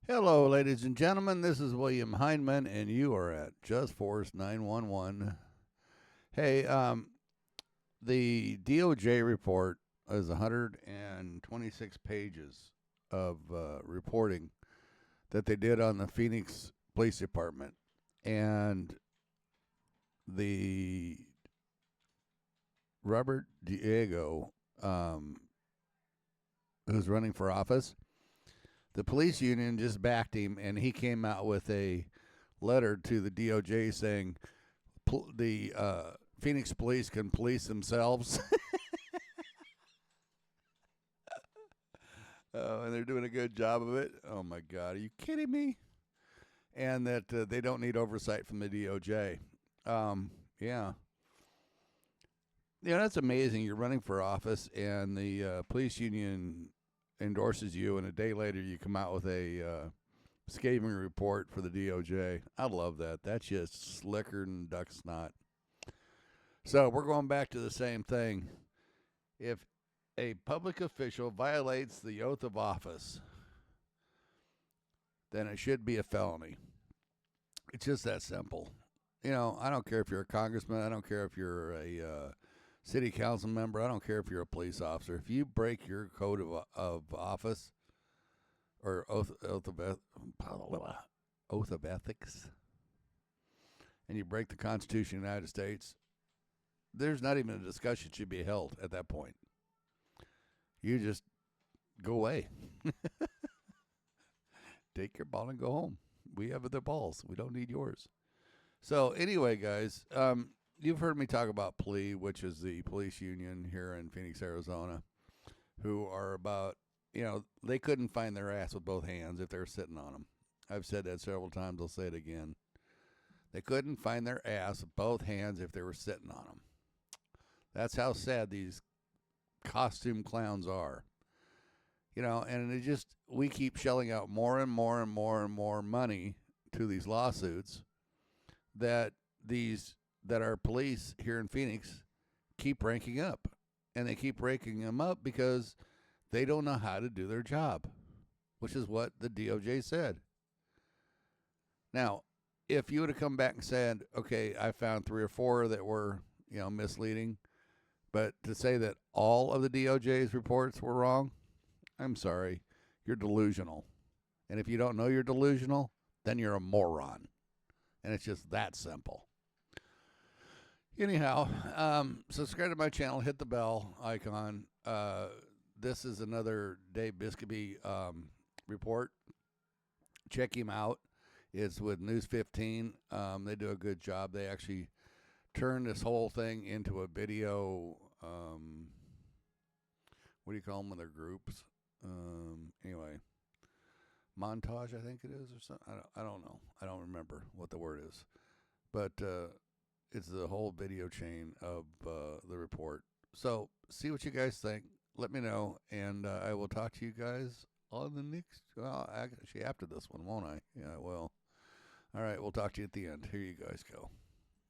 Hello, ladies and gentlemen. This is William Hindman, and you are at Just Force 911. Hey, the DOJ report is 126 pages of reporting that they did on the Phoenix Police Department, and the Robert Gallego, who's running for office. The police union just backed him, and he came out with a letter to the DOJ saying the Phoenix police can police themselves. And they're doing a good job of it. Oh, my God. Are you kidding me? And that they don't need oversight from the DOJ. Yeah. Yeah, that's amazing. You're running for office, and the police union endorses you, and a day later you come out with a scathing report for the DOJ. I love that. That's just slicker than duck snot. So we're going back to the same thing. If a public official violates the oath of office, then it should be a felony. It's just that simple. You know, I don't care if you're a congressman. I don't care if you're a city council member. I don't care if you're a police officer. If you break your code of office or oath of ethics, and you break the Constitution of the United States, there's not even a discussion should be held at that point. You just go away. Take your ball and go home. We have the balls. We don't need yours. So anyway, guys, you've heard me talk about PLEA, which is the police union here in Phoenix, Arizona, who are about, they couldn't find their ass with both hands if they were sitting on them. I've said that several times. I'll say it again. They couldn't find their ass with both hands if they were sitting on them. That's how sad these costume clowns are. And we keep shelling out more and more and more and more money to these lawsuits that our police here in Phoenix keep ranking up. And they keep ranking them up because they don't know how to do their job, which is what the DOJ said. Now, if you would have come back and said, okay, I found 3 or 4 that were, misleading, but to say that all of the DOJ's reports were wrong, I'm sorry, you're delusional. And if you don't know you're delusional, then you're a moron. And it's just that simple. Anyhow, subscribe to my channel, hit the bell icon. This is another Dave Biscobee report. Check him out. It's with News 15. They do a good job. They actually turn this whole thing into a video. What do you call them when they're groups? Anyway, montage, I think it is, or something. I don't know. I don't remember what the word is. But it's the whole video chain of the report. So see what you guys think. Let me know, and I will talk to you guys on the next, actually after this one, won't I? Yeah, I will. All right, we'll talk to you at the end. Here you guys go.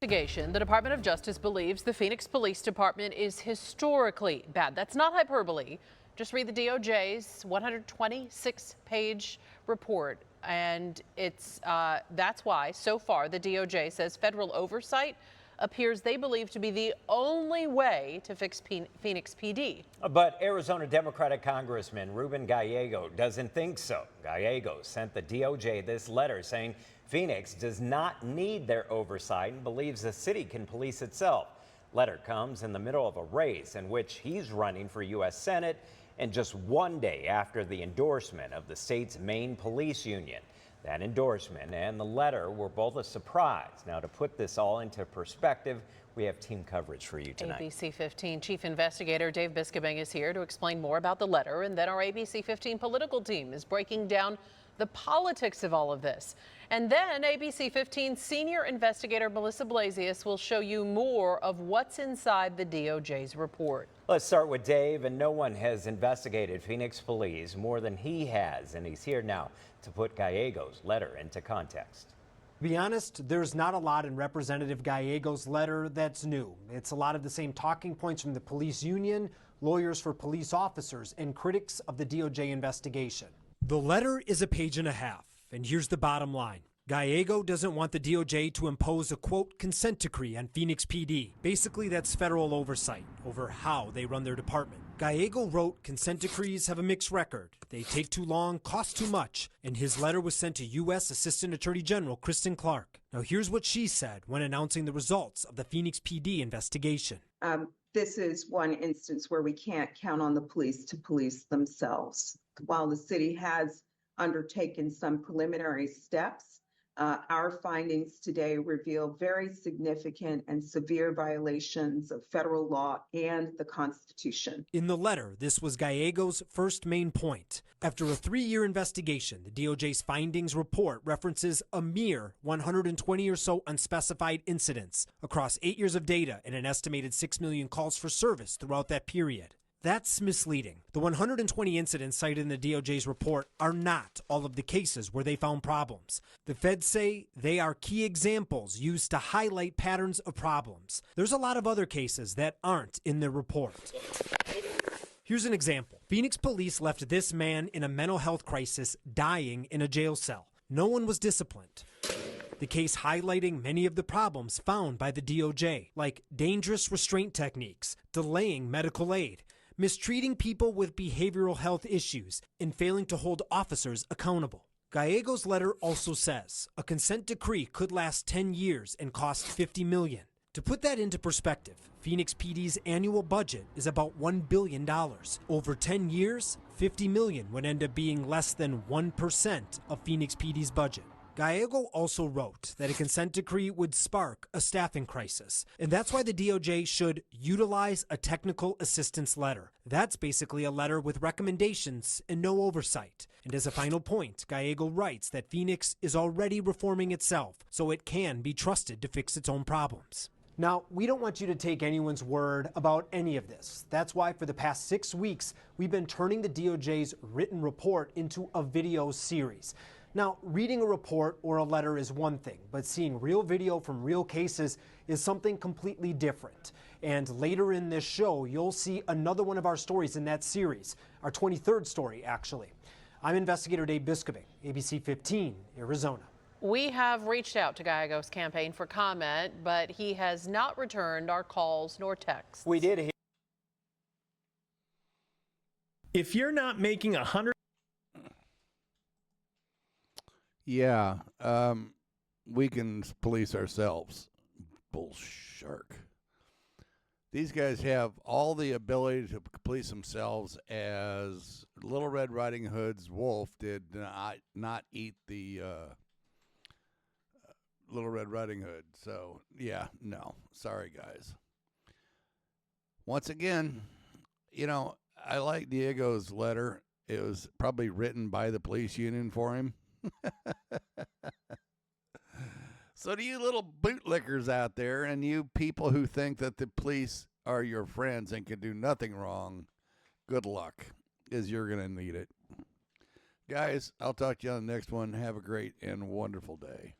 Investigation. The Department of Justice believes the Phoenix Police Department is historically bad. That's not hyperbole. Just read the DOJ's 126-page report, and that's why, so far, the DOJ says federal oversight appears they believe to be the only way to fix Phoenix PD. But Arizona Democratic Congressman Ruben Gallego doesn't think so. Gallego sent the DOJ this letter saying Phoenix does not need their oversight and believes the city can police itself. Letter comes in the middle of a race in which he's running for U.S. Senate and just one day after the endorsement of the state's main police union. That endorsement and the letter were both a surprise. Now, to put this all into perspective, we have team coverage for you tonight. ABC 15 Chief Investigator Dave Biscobee is here to explain more about the letter, and then our ABC 15 political team is breaking down the politics of all of this. And then ABC 15 Senior Investigator Melissa Blasius will show you more of what's inside the DOJ's report. Let's start with Dave, and no one has investigated Phoenix Police more than he has, and he's here now to put Gallego's letter into context. To be honest, there's not a lot in Representative Gallego's letter that's new. It's a lot of the same talking points from the police union, lawyers for police officers, and critics of the DOJ investigation. The letter is a page and a half, and here's the bottom line. Gallego doesn't want the DOJ to impose a, quote, consent decree on Phoenix PD. Basically, that's federal oversight over how they run their department. Gallego wrote consent decrees have a mixed record. They take too long, cost too much, and his letter was sent to U.S. Assistant Attorney General Kristen Clark. Now, here's what she said when announcing the results of the Phoenix PD investigation. This is one instance where we can't count on the police to police themselves. While the city has undertaken some preliminary steps, our findings today reveal very significant and severe violations of federal law and the Constitution. In the letter, this was Gallego's first main point. After a 3-year investigation, the DOJ's findings report references a mere 120 or so unspecified incidents across 8 years of data and an estimated 6 million calls for service throughout that period. That's misleading. The 120 incidents cited in the DOJ's report are not all of the cases where they found problems. The feds say they are key examples used to highlight patterns of problems. There's a lot of other cases that aren't in their report. Here's an example. Phoenix police left this man in a mental health crisis dying in a jail cell. No one was disciplined. The case highlighting many of the problems found by the DOJ, like dangerous restraint techniques, delaying medical aid, mistreating people with behavioral health issues, and failing to hold officers accountable. Gallego's letter also says a consent decree could last 10 years and cost $50 million. To put that into perspective, Phoenix PD's annual budget is about $1 billion. Over 10 years, $50 million would end up being less than 1% of Phoenix PD's budget. Gallego also wrote that a consent decree would spark a staffing crisis, and that's why the DOJ should utilize a technical assistance letter. That's basically a letter with recommendations and no oversight. And as a final point, Gallego writes that Phoenix is already reforming itself, so it can be trusted to fix its own problems. Now, we don't want you to take anyone's word about any of this. That's why for the past 6 weeks, we've been turning the DOJ's written report into a video series. Now, reading a report or a letter is one thing, but seeing real video from real cases is something completely different. And later in this show, you'll see another one of our stories in that series, our 23rd story, actually. I'm investigator Dave Biscobing, ABC 15, Arizona. We have reached out to Gallego's campaign for comment, but he has not returned our calls nor texts. We did hear. If you're not making 100. Yeah, we can police ourselves. Bullshark. These guys have all the ability to police themselves, as Little Red Riding Hood's wolf did not eat the Little Red Riding Hood. So, yeah, no. Sorry, guys. Once again, I like Diego's letter. It was probably written by the police union for him. So to you little bootlickers out there, and you people who think that the police are your friends and can do nothing wrong, good luck, because you're going to need it. Guys, I'll talk to you on the next one. Have a great and wonderful day.